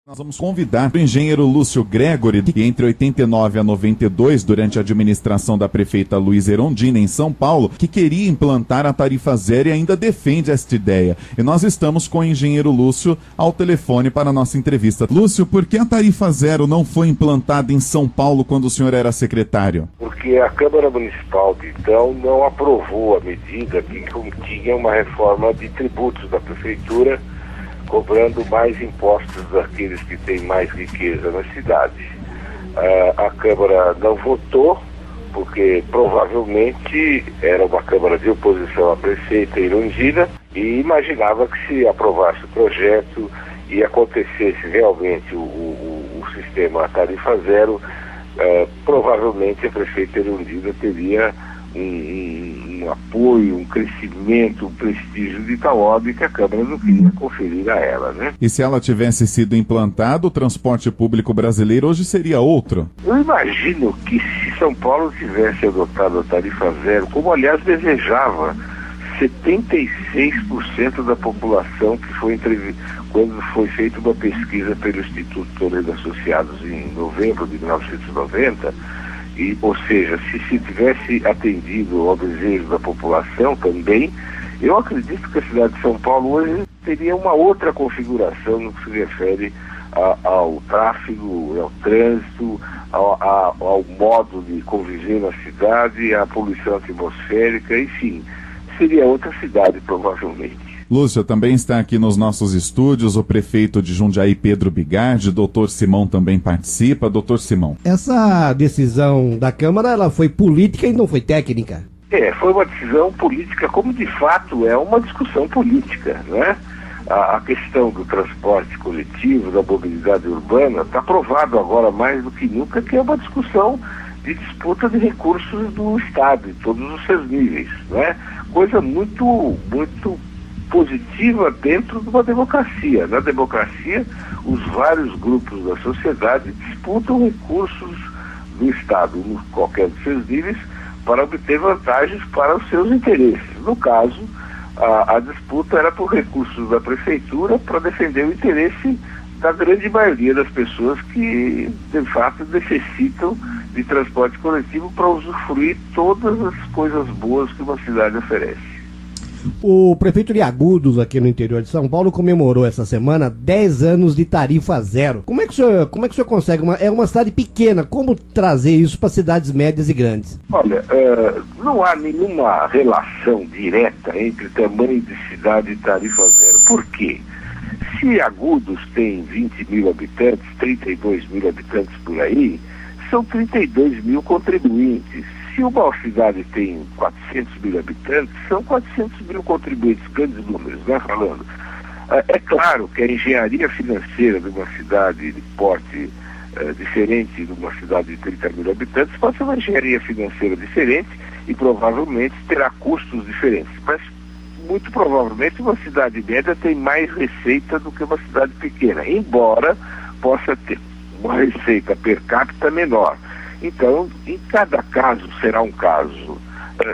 Nós vamos convidar o engenheiro Lúcio Gregory, que entre 89 a 92, durante a administração da prefeita Luísa Erundina, em São Paulo, que queria implantar a tarifa zero e ainda defende esta ideia. E nós estamos com o engenheiro Lúcio ao telefone para a nossa entrevista. Lúcio, por que a tarifa zero não foi implantada em São Paulo quando o senhor era secretário? Porque a Câmara Municipal de então não aprovou a medida que continha uma reforma de tributos da prefeitura, cobrando mais impostos daqueles que têm mais riqueza na cidade. A Câmara não votou, porque provavelmente era uma Câmara de oposição à prefeita Erundina, e imaginava que se aprovasse o projeto e acontecesse realmente o sistema tarifa zero, provavelmente a prefeita Erundina teria um apoio, um crescimento, um prestígio de tal ordem que a Câmara não queria conferir a ela, né? E se ela tivesse sido implantada, o transporte público brasileiro hoje seria outro? Eu imagino que se São Paulo tivesse adotado a tarifa zero, como aliás desejava 76% da população que foi quando foi feita uma pesquisa pelo Instituto Toledo Associados em novembro de 1990, ou seja, se tivesse atendido ao desejo da população também, eu acredito que a cidade de São Paulo hoje teria uma outra configuração no que se refere ao tráfego, ao trânsito, ao modo de conviver na cidade, à poluição atmosférica, enfim, seria outra cidade provavelmente. Lúcio, também está aqui nos nossos estúdios o prefeito de Jundiaí, Pedro Bigardi. Doutor Simão também participa. Doutor Simão. Essa decisão da Câmara, ela foi política e não foi técnica? Foi uma decisão política, como de fato é uma discussão política, né? A questão do transporte coletivo, da mobilidade urbana, está provado agora mais do que nunca que é uma discussão de disputa de recursos do Estado, em todos os seus níveis, né? Coisa muito positiva dentro de uma democracia. Na democracia, os vários grupos da sociedade disputam recursos do Estado, em qualquer dos seus níveis, para obter vantagens para os seus interesses. No caso, a disputa era por recursos da prefeitura para defender o interesse da grande maioria das pessoas que, de fato, necessitam de transporte coletivo para usufruir todas as coisas boas que uma cidade oferece. O prefeito de Agudos, aqui no interior de São Paulo, comemorou essa semana 10 anos de tarifa zero. Como é que o senhor consegue? É uma cidade pequena, como trazer isso para cidades médias e grandes? Olha, não há nenhuma relação direta entre tamanho de cidade e tarifa zero. Por quê? Se Agudos tem 20 mil habitantes, 32 mil habitantes por aí, são 32 mil contribuintes. Se uma cidade tem 400 mil habitantes, são 400 mil contribuintes, grandes números, né, falando. É claro que a engenharia financeira de uma cidade de porte diferente de uma cidade de 30 mil habitantes pode ser uma engenharia financeira diferente e provavelmente terá custos diferentes. Mas, muito provavelmente, uma cidade média tem mais receita do que uma cidade pequena, embora possa ter uma receita per capita menor. Então, em cada caso será um caso.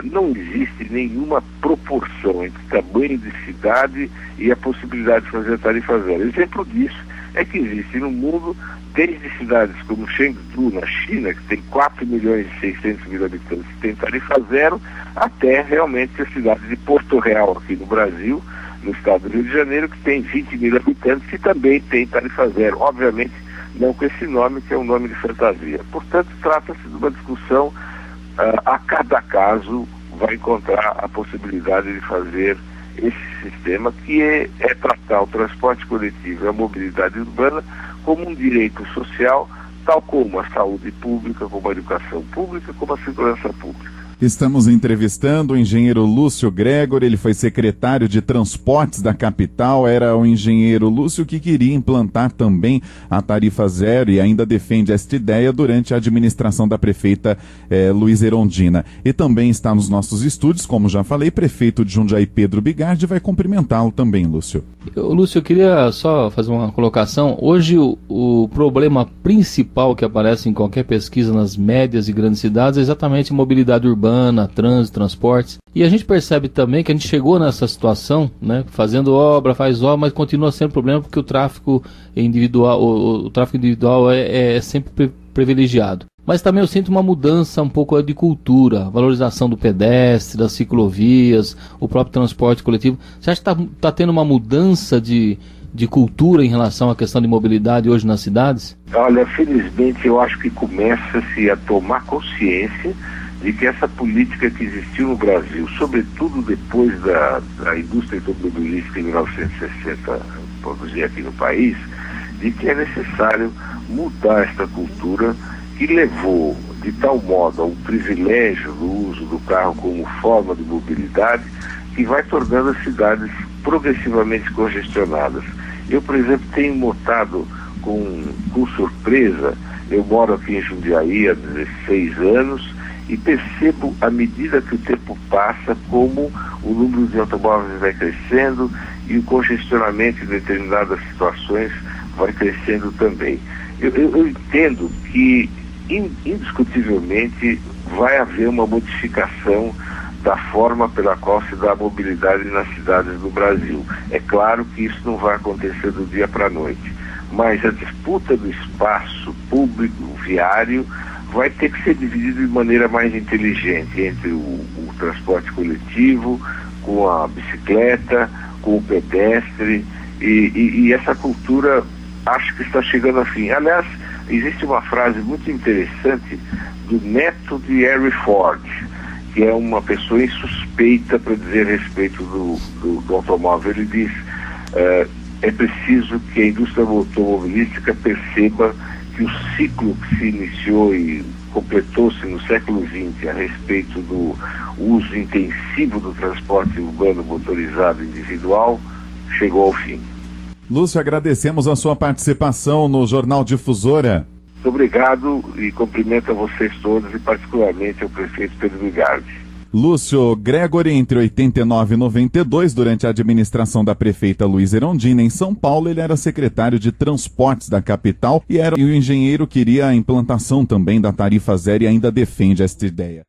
Não existe nenhuma proporção entre tamanho de cidade e a possibilidade de fazer a tarifa zero. Exemplo disso é que existe no mundo, desde cidades como Chengdu, na China, que tem 4 milhões e 600 mil habitantes, que tem tarifa zero, até realmente a cidade de Porto Real, aqui no Brasil, no estado do Rio de Janeiro, que tem 20 mil habitantes e também tem tarifa zero. Obviamente, não com esse nome, que é um nome de fantasia. Portanto, trata-se de uma discussão, a cada caso vai encontrar a possibilidade de fazer esse sistema, que é tratar o transporte coletivo e a mobilidade urbana como um direito social, tal como a saúde pública, como a educação pública, como a segurança pública. Estamos entrevistando o engenheiro Lúcio Gregory, ele foi secretário de Transportes da capital, era o engenheiro Lúcio que queria implantar também a tarifa zero e ainda defende esta ideia durante a administração da prefeita Luísa Erundina. E também está nos nossos estúdios, como já falei, prefeito de Jundiaí, Pedro Bigardi, vai cumprimentá-lo também, Lúcio. Lúcio, eu queria só fazer uma colocação. Hoje o problema principal que aparece em qualquer pesquisa nas médias e grandes cidades é exatamente a mobilidade urbana urbana, trânsito, transportes. E a gente percebe também que a gente chegou nessa situação, né, fazendo obra, faz obra, mas continua sendo problema porque o tráfego individual, o tráfego individual é sempre privilegiado. Mas também eu sinto uma mudança um pouco de cultura, valorização do pedestre, das ciclovias, o próprio transporte coletivo. Você acha que está tendo uma mudança de cultura em relação à questão de mobilidade hoje nas cidades? Olha, felizmente eu acho que começa-se a tomar consciência de que essa política que existiu no Brasil, sobretudo depois da indústria automobilística em 1960 produzir aqui no país, de que é necessário mudar esta cultura que levou de tal modo ao privilégio do uso do carro como forma de mobilidade, que vai tornando as cidades progressivamente congestionadas. Eu, por exemplo, tenho notado com surpresa, eu moro aqui em Jundiaí há 16 anos e percebo, à medida que o tempo passa, como o número de automóveis vai crescendo e o congestionamento em determinadas situações vai crescendo também. Eu entendo que, indiscutivelmente, vai haver uma modificação da forma pela qual se dá a mobilidade nas cidades do Brasil. É claro que isso não vai acontecer do dia para a noite, mas a disputa do espaço público viário vai ter que ser dividida de maneira mais inteligente entre o transporte coletivo, com a bicicleta, com o pedestre, e essa cultura acho que está chegando ao fim. Aliás, existe uma frase muito interessante do neto de Henry Ford, que é uma pessoa insuspeita para dizer a respeito do automóvel. Ele diz, é preciso que a indústria automobilística perceba que o ciclo que se iniciou e completou-se no século XX a respeito do uso intensivo do transporte urbano motorizado individual chegou ao fim. Lúcio, agradecemos a sua participação no Jornal Difusora. Muito obrigado e cumprimento a vocês todos e particularmente ao prefeito Pedro Vigardi. Lúcio Gregory, entre 89 e 92, durante a administração da prefeita Luísa Erundina em São Paulo, ele era secretário de transportes da capital e o engenheiro queria a implantação também da tarifa zero e ainda defende esta ideia.